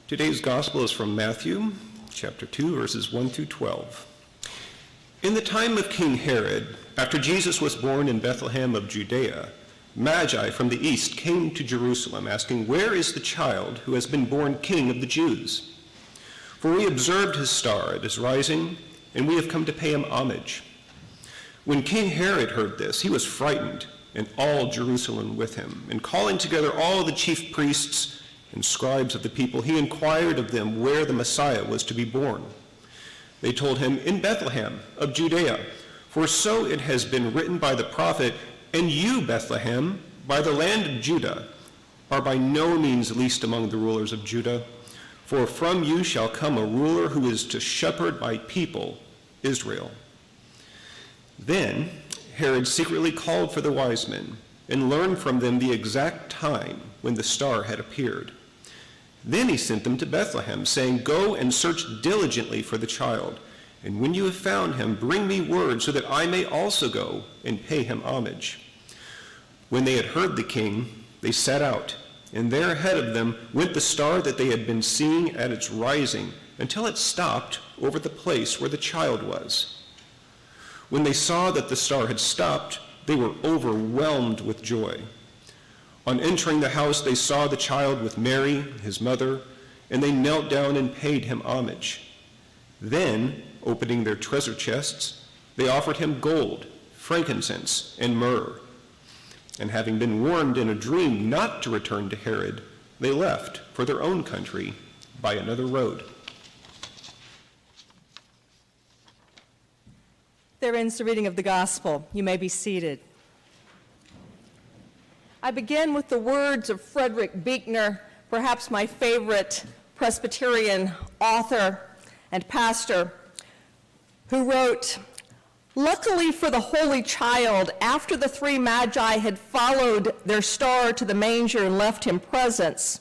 Today's gospel is from Matthew, chapter 2, verses 1 through 12. In the time of King Herod, after Jesus was born in Bethlehem of Judea, Magi from the east came to Jerusalem, asking, "Where is the child who has been born King of the Jews? For we observed his star at his rising, and we have come to pay him homage." When King Herod heard this, he was frightened, and all Jerusalem with him. And calling together all the chief priests and scribes of the people, he inquired of them where the Messiah was to be born. They told him, "In Bethlehem of Judea, for so it has been written by the prophet, 'And you, Bethlehem, by the land of Judah, are by no means least among the rulers of Judah, for from you shall come a ruler who is to shepherd my people, Israel.'" Then Herod secretly called for the wise men and learned from them the exact time when the star had appeared. Then he sent them to Bethlehem, saying, "Go and search diligently for the child, and when you have found him, bring me word so that I may also go and pay him homage." When they had heard the king, they set out, and there ahead of them went the star that they had been seeing at its rising, until it stopped over the place where the child was. When they saw that the star had stopped, they were overwhelmed with joy. On entering the house, they saw the child with Mary, his mother, and they knelt down and paid him homage. Then, opening their treasure chests, they offered him gold, frankincense, and myrrh. And having been warned in a dream not to return to Herod, they left for their own country by another road. There ends the reading of the gospel. You may be seated. I begin with the words of Frederick Buechner, perhaps my favorite Presbyterian author and pastor, who wrote, "Luckily for the Holy Child, after the three Magi had followed their star to the manger and left him presents,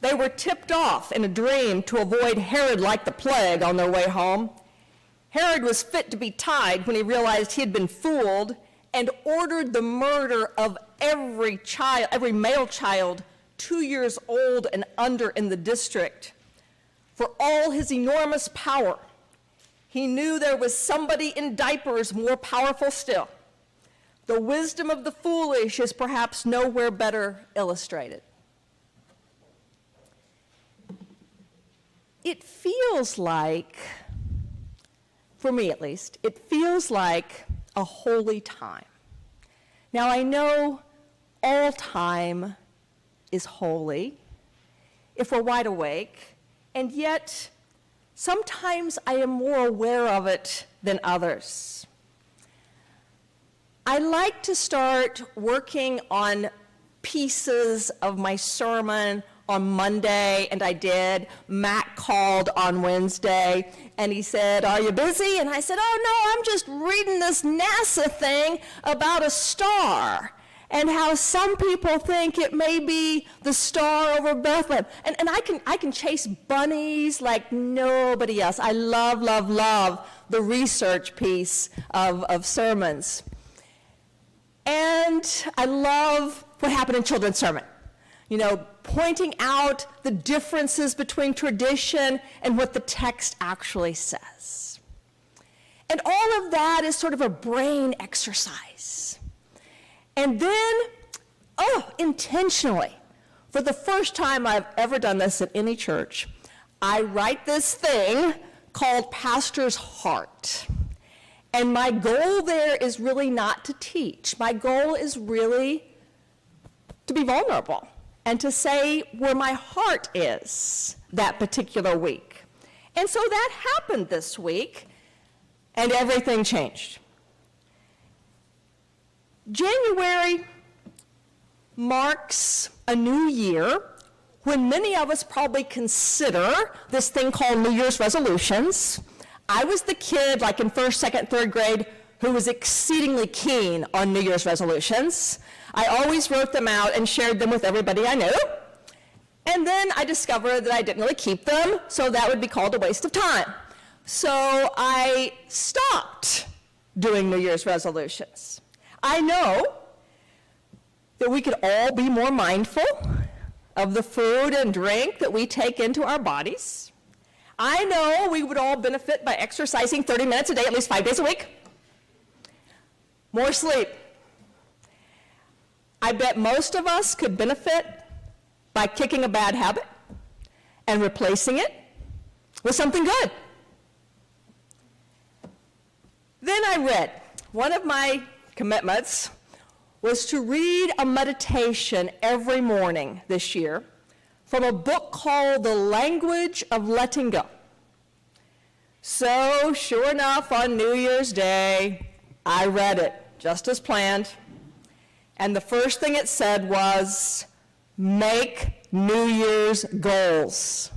they were tipped off in a dream to avoid Herod like the plague on their way home. Herod was fit to be tied when he realized he had been fooled and ordered the murder of every male child 2 years old and under in the district. For all his enormous power, he knew there was somebody in diapers more powerful still. The wisdom of the foolish is perhaps nowhere better illustrated." It feels like, for me at least, it feels like a holy time. Now, I know all time is holy if we're wide awake, and yet sometimes I am more aware of it than others. I like to start working on pieces of my sermon on Monday, and I did. Matt called on Wednesday, and he said, "Are you busy?" And I said, "Oh, no, I'm just reading this NASA thing about a star and how some people think it may be the star over Bethlehem." And I can chase bunnies like nobody else. I love, love, love the research piece of sermons. And I love what happened in children's sermon. You know, pointing out the differences between tradition and what the text actually says. And all of that is sort of a brain exercise. And then, intentionally, for the first time I've ever done this at any church, I write this thing called Pastor's Heart. And my goal there is really not to teach. My goal is really to be vulnerable and to say where my heart is that particular week. And so that happened this week, and everything changed. January marks a new year when many of us probably consider this thing called New Year's resolutions. I was the kid, like in first, second, third grade, who was exceedingly keen on New Year's resolutions. I always wrote them out and shared them with everybody I knew. And then I discovered that I didn't really keep them, so that would be called a waste of time. So I stopped doing New Year's resolutions. I know that we could all be more mindful of the food and drink that we take into our bodies. I know we would all benefit by exercising 30 minutes a day, at least 5 days a week. More sleep. I bet most of us could benefit by kicking a bad habit and replacing it with something good. Then I read, one of my commitments was to read a meditation every morning this year from a book called The Language of Letting Go. So, sure enough, on New Year's Day, I read it, just as planned. And the first thing it said was, make New Year's goals.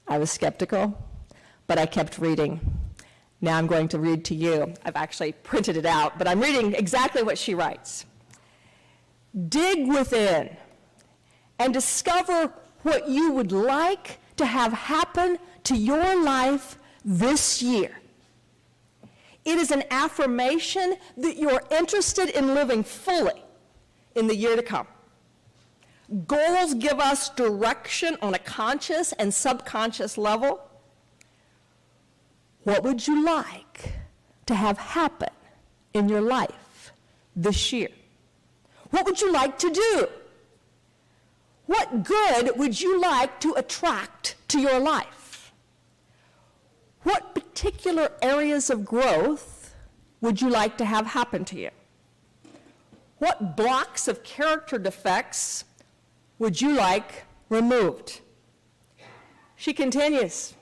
I was skeptical, but I kept reading. Now I'm going to read to you. I've actually printed it out, but I'm reading exactly what she writes. Dig within and discover what you would like to have happen to your life this year. It is an affirmation that you're interested in living fully in the year to come. Goals give us direction on a conscious and subconscious level. What would you like to have happen in your life this year? What would you like to do? What good would you like to attract to your life? What particular areas of growth would you like to have happen to you? What blocks of character defects would you like removed? She continues.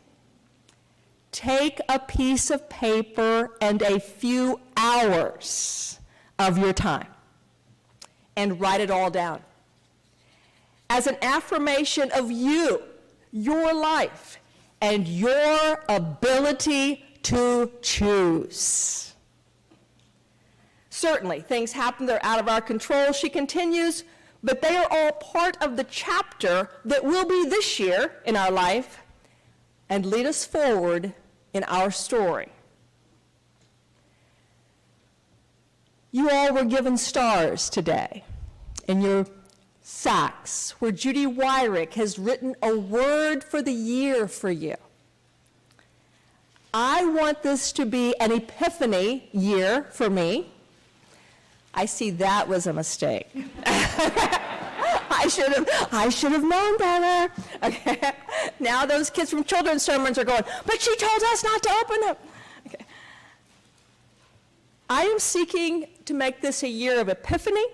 Take a piece of paper and a few hours of your time and write it all down as an affirmation of you, your life, and your ability to choose. Certainly, things happen that are out of our control, she continues, but they are all part of the chapter that will be this year in our life and lead us forward in our story. You all were given stars today in your sacks, where Judy Wyrick has written a word for the year for you. I want this to be an epiphany year for me. I see that was a mistake. I should have known better. Okay. Now those kids from children's sermons are going, but she told us not to open them. Okay. I am seeking to make this a year of epiphany,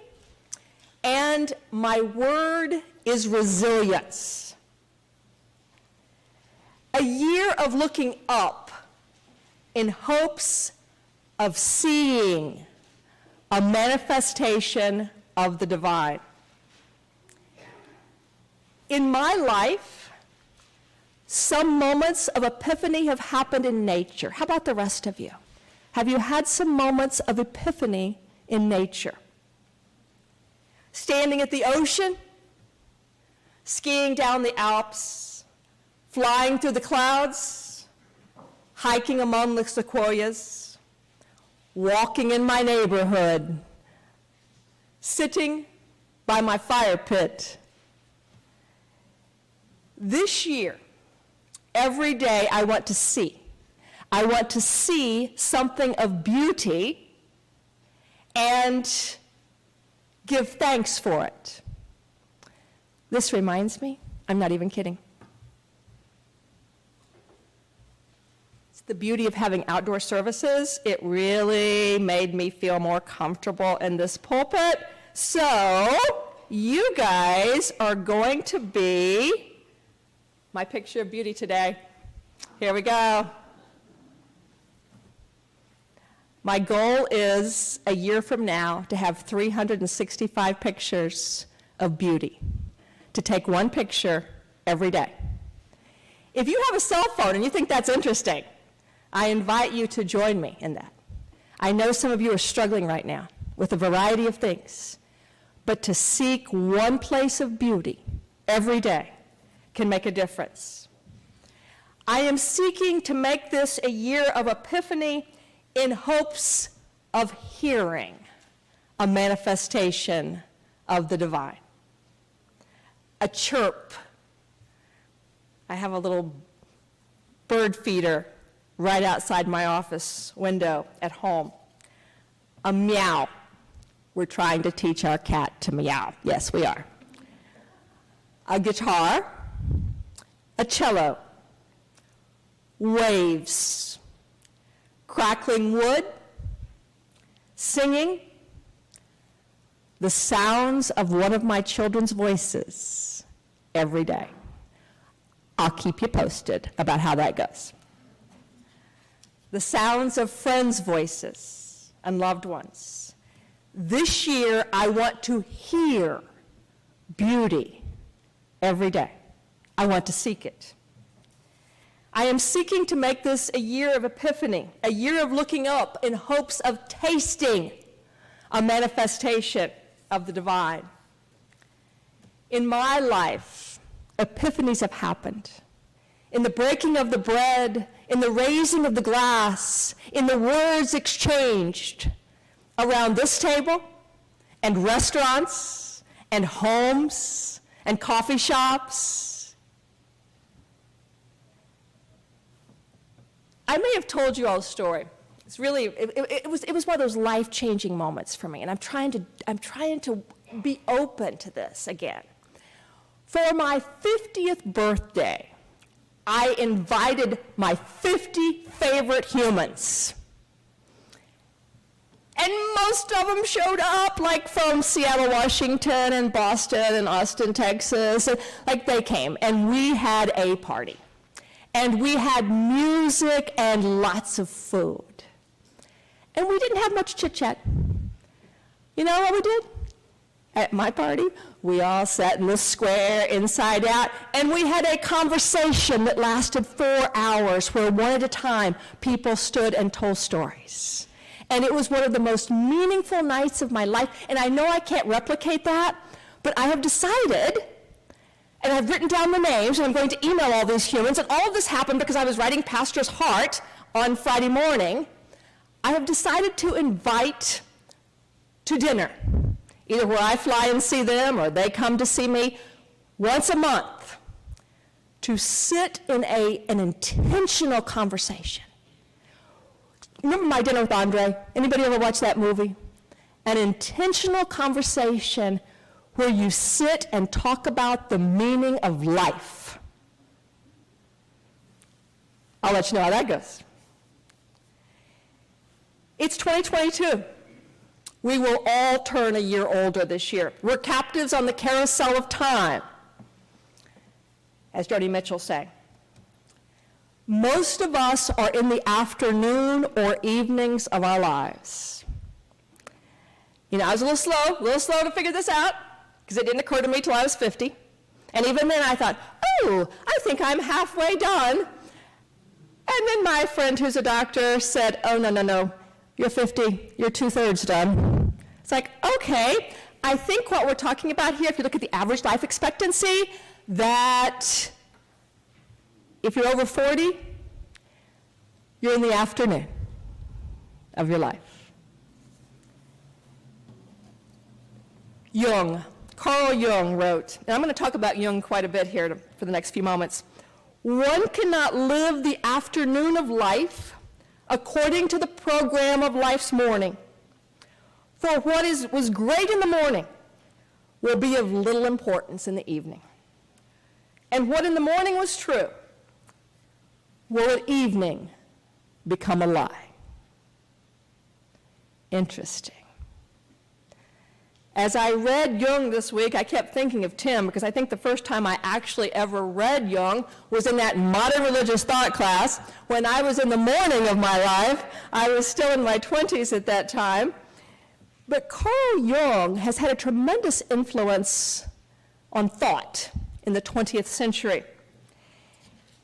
and my word is resilience. A year of looking up in hopes of seeing a manifestation of the divine. In my life, some moments of epiphany have happened in nature. How about the rest of you? Have you had some moments of epiphany in nature? Standing at the ocean, skiing down the Alps, flying through the clouds, hiking among the sequoias, walking in my neighborhood, sitting by my fire pit. This year, every day I want to see. I want to see something of beauty and give thanks for it. This reminds me, I'm not even kidding. It's the beauty of having outdoor services. It really made me feel more comfortable in this pulpit. So, you guys are going to be my picture of beauty today. Here we go. My goal is, a year from now, to have 365 pictures of beauty, to take one picture every day. If you have a cell phone and you think that's interesting, I invite you to join me in that. I know some of you are struggling right now with a variety of things, but to seek one place of beauty every day can make a difference. I am seeking to make this a year of epiphany in hopes of hearing a manifestation of the divine. a chirp. I have a little bird feeder right outside my office window at home. A meow. We're trying to teach our cat to meow. Yes, we are. A guitar, a cello, waves, crackling wood, singing, the sounds of one of my children's voices every day. I'll keep you posted about how that goes. The sounds of friends' voices and loved ones. This year, I want to hear beauty every day. I want to seek it. I am seeking to make this a year of epiphany, a year of looking up in hopes of tasting a manifestation of the divine. In my life, epiphanies have happened. In the breaking of the bread, in the raising of the glass, in the words exchanged around this table, and restaurants, and homes, and coffee shops. I may have told you all a story. It's really, it was one of those life-changing moments for me, and I'm trying to be open to this again. For my 50th birthday, I invited my 50 favorite humans. And most of them showed up, like from Seattle, Washington, and Boston, and Austin, Texas. Like, they came, and we had a party. And we had music and lots of food. And we didn't have much chit-chat. You know what we did? At my party, we all sat in the square inside out, and we had a conversation that lasted 4 hours, where one at a time people stood and told stories. And it was one of the most meaningful nights of my life, and I know I can't replicate that, but I have decided, and I've written down the names, and I'm going to email all these humans, and all of this happened because I was writing Pastor's Heart on Friday morning. I have decided to invite to dinner, either where I fly and see them or they come to see me, once a month, to sit in an intentional conversation. Remember My Dinner with Andre? Anybody ever watch that movie? An intentional conversation where you sit and talk about the meaning of life. I'll let you know how that goes. It's 2022. We will all turn a year older this year. We're captives on the carousel of time, as Joni Mitchell sang. Most of us are in the afternoon or evenings of our lives. You know, I was a little slow to figure this out, because it didn't occur to me till I was 50. And even then I thought, oh, I think I'm halfway done. And then my friend who's a doctor said, oh, no, you're 50, you're 2/3 done. It's like, okay, I think what we're talking about here, if you look at the average life expectancy, that if you're over 40, you're in the afternoon of your life. Carl Jung wrote, and I'm going to talk about Jung quite a bit here for the next few moments. One cannot live the afternoon of life according to the program of life's morning. For what was great in the morning will be of little importance in the evening. And what in the morning was true will at evening become a lie. Interesting. As I read Jung this week, I kept thinking of Tim, because I think the first time I actually ever read Jung was in that modern religious thought class when I was in the morning of my life. I was still in my 20s at that time. But Carl Jung has had a tremendous influence on thought in the 20th century.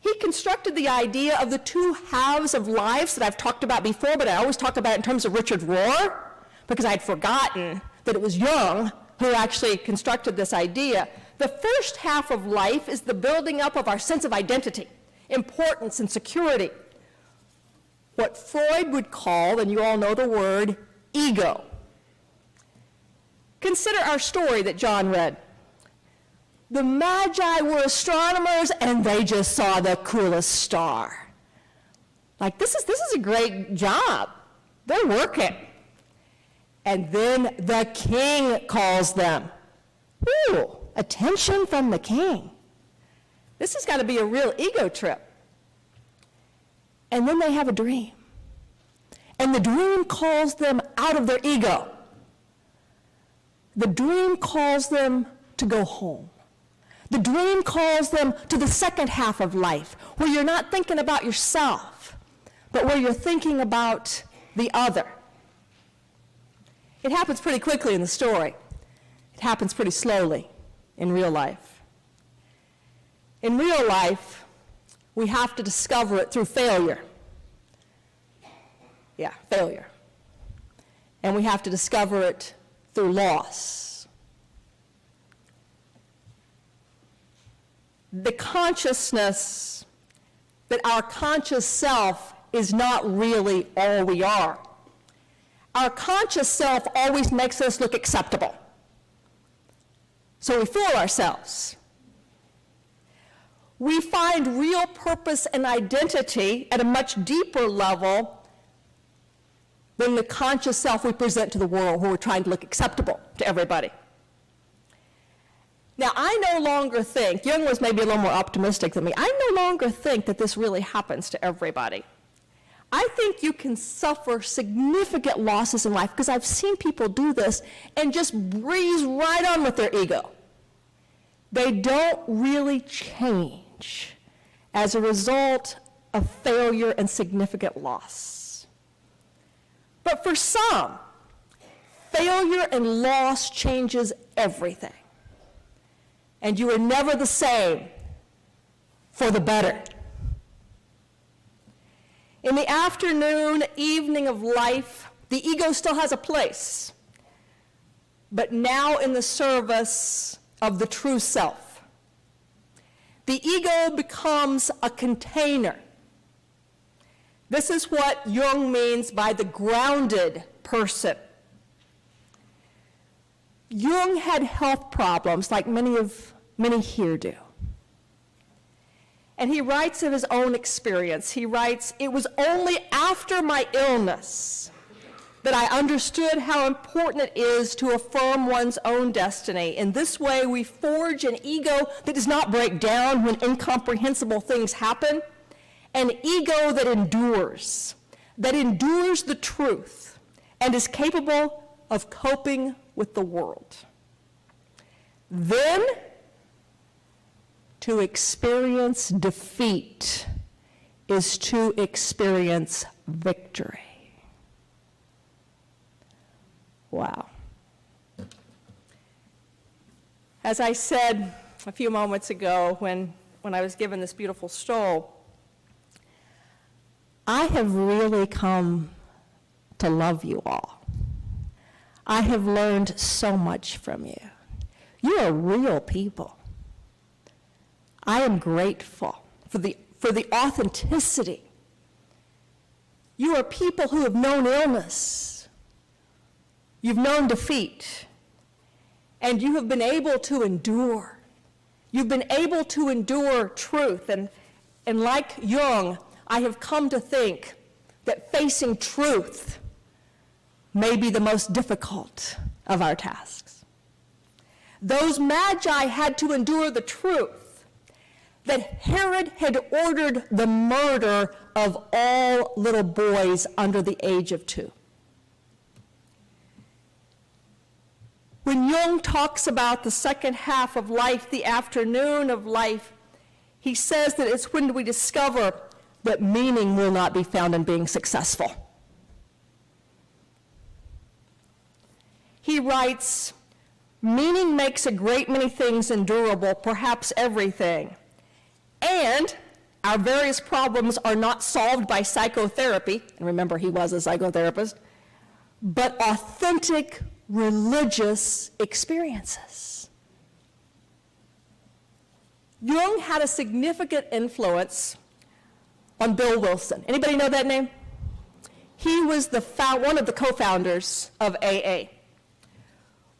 He constructed the idea of the two halves of lives that I've talked about before, but I always talk about it in terms of Richard Rohr, because I'd forgotten that it was Jung who actually constructed this idea. The first half of life is the building up of our sense of identity, importance, and security. What Freud would call, and you all know the word, ego. Consider our story that John read. The Magi were astronomers, and they just saw the coolest star. Like, this is a great job. They're working. And then the king calls them. Ooh, attention from the king. This has got to be a real ego trip. And then they have a dream. And the dream calls them out of their ego. The dream calls them to go home. The dream calls them to the second half of life, where you're not thinking about yourself, but where you're thinking about the other. It happens pretty quickly in the story. It happens pretty slowly in real life. In real life, we have to discover it through failure. Yeah, failure. And we have to discover it through loss. The consciousness that our conscious self is not really all we are. Our conscious self always makes us look acceptable. So we fool ourselves. We find real purpose and identity at a much deeper level than the conscious self we present to the world, where we're trying to look acceptable to everybody. Now, I no longer think, Jung was maybe a little more optimistic than me, I no longer think that this really happens to everybody. I think you can suffer significant losses in life, because I've seen people do this and just breeze right on with their ego. They don't really change as a result of failure and significant loss. But for some, failure and loss changes everything. And you are never the same for the better. In the afternoon, evening of life, the ego still has a place, but now in the service of the true self. The ego becomes a container. This is what Jung means by the grounded person. Jung had health problems like many here do. And he writes of his own experience. He writes, "It was only after my illness that I understood how important it is to affirm one's own destiny. In this way, we forge an ego that does not break down when incomprehensible things happen, an ego that endures the truth, and is capable of coping with the world. Then, to experience defeat is to experience victory." Wow. As I said a few moments ago when I was given this beautiful stole, I have really come to love you all. I have learned so much from you. You are real people. I am grateful for the authenticity. You are people who have known illness. You've known defeat. And you have been able to endure. You've been able to endure truth. And like Jung, I have come to think that facing truth may be the most difficult of our tasks. Those Magi had to endure the truth that Herod had ordered the murder of all little boys under the age of 2. When Jung talks about the second half of life, the afternoon of life, he says that it's when we discover that meaning will not be found in being successful. He writes, "Meaning makes a great many things endurable, perhaps everything. And our various problems are not solved by psychotherapy," and remember he was a psychotherapist, "but authentic religious experiences." Jung had a significant influence on Bill Wilson. Anybody know that name? He was one of the co-founders of AA.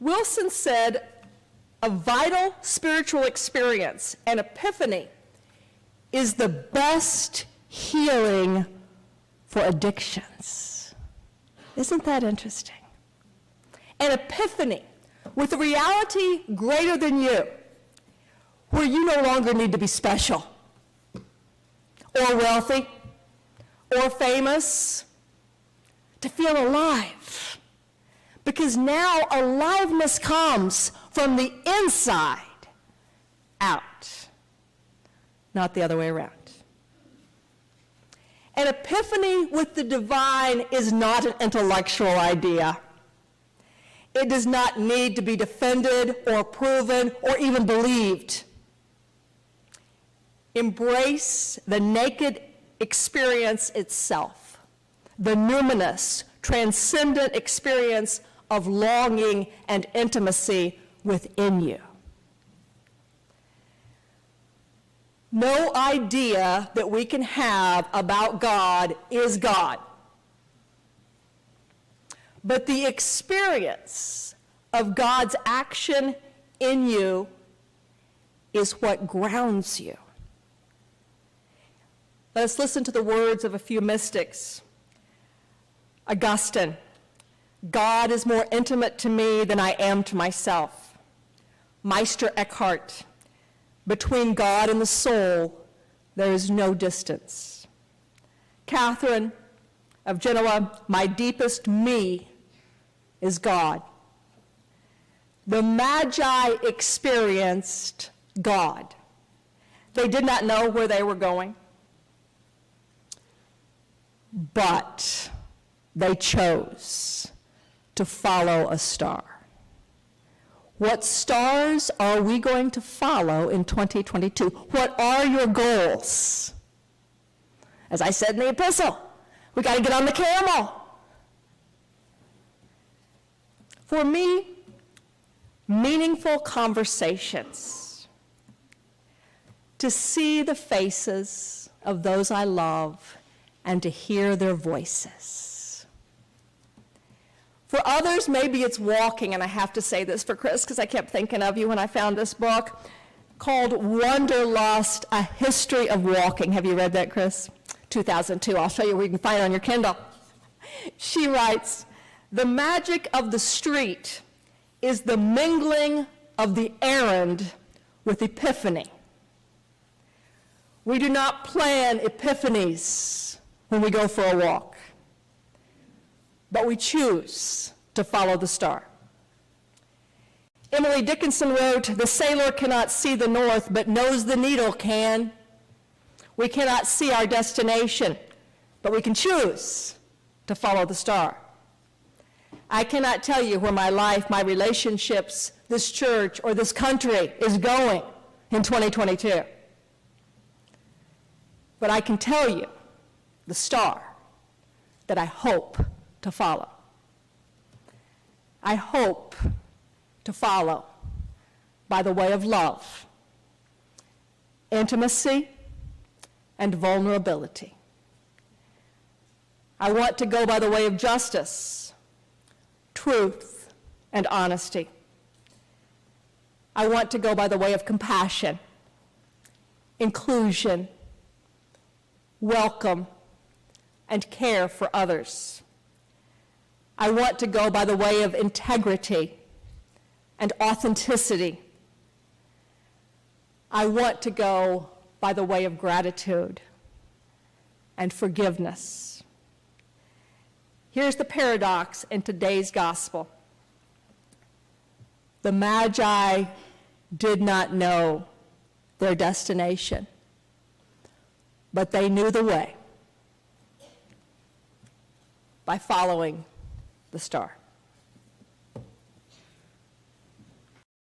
Wilson said a vital spiritual experience, an epiphany, is the best healing for addictions. Isn't that interesting? An epiphany with a reality greater than you, where you no longer need to be special, or wealthy, or famous, to feel alive. Because now aliveness comes from the inside out, not the other way around. An epiphany with the divine is not an intellectual idea. It does not need to be defended or proven or even believed. Embrace the naked experience itself, the numinous, transcendent experience of longing and intimacy within you. No idea that we can have about God is God. But the experience of God's action in you is what grounds you. Let us listen to the words of a few mystics. Augustine, God is more intimate to me than I am to myself. Meister Eckhart, between God and the soul, there is no distance. Catherine of Genoa, my deepest me is God. The Magi experienced God. They did not know where they were going, but they chose to follow a star. What stars are we going to follow in 2022? What are your goals? As I said in the epistle, we got to get on the camel. For me, meaningful conversations, to see the faces of those I love and to hear their voices. For others, maybe it's walking, and I have to say this for Chris because I kept thinking of you when I found this book called Wanderlust, A History of Walking. Have you read that, Chris? 2002. I'll show you where you can find it on your Kindle. She writes, the magic of the street is the mingling of the errand with epiphany. We do not plan epiphanies when we go for a walk, but we choose to follow the star. Emily Dickinson wrote, the sailor cannot see the north, but knows the needle can. We cannot see our destination, but we can choose to follow the star. I cannot tell you where my life, my relationships, this church, or this country is going in 2022. But I can tell you the star that I hope to follow. I hope to follow by the way of love, intimacy, and vulnerability. I want to go by the way of justice, truth, and honesty. I want to go by the way of compassion, inclusion, welcome, and care for others. I want to go by the way of integrity and authenticity. I want to go by the way of gratitude and forgiveness. Here's the paradox in today's gospel. The Magi did not know their destination, but they knew the way by following the star.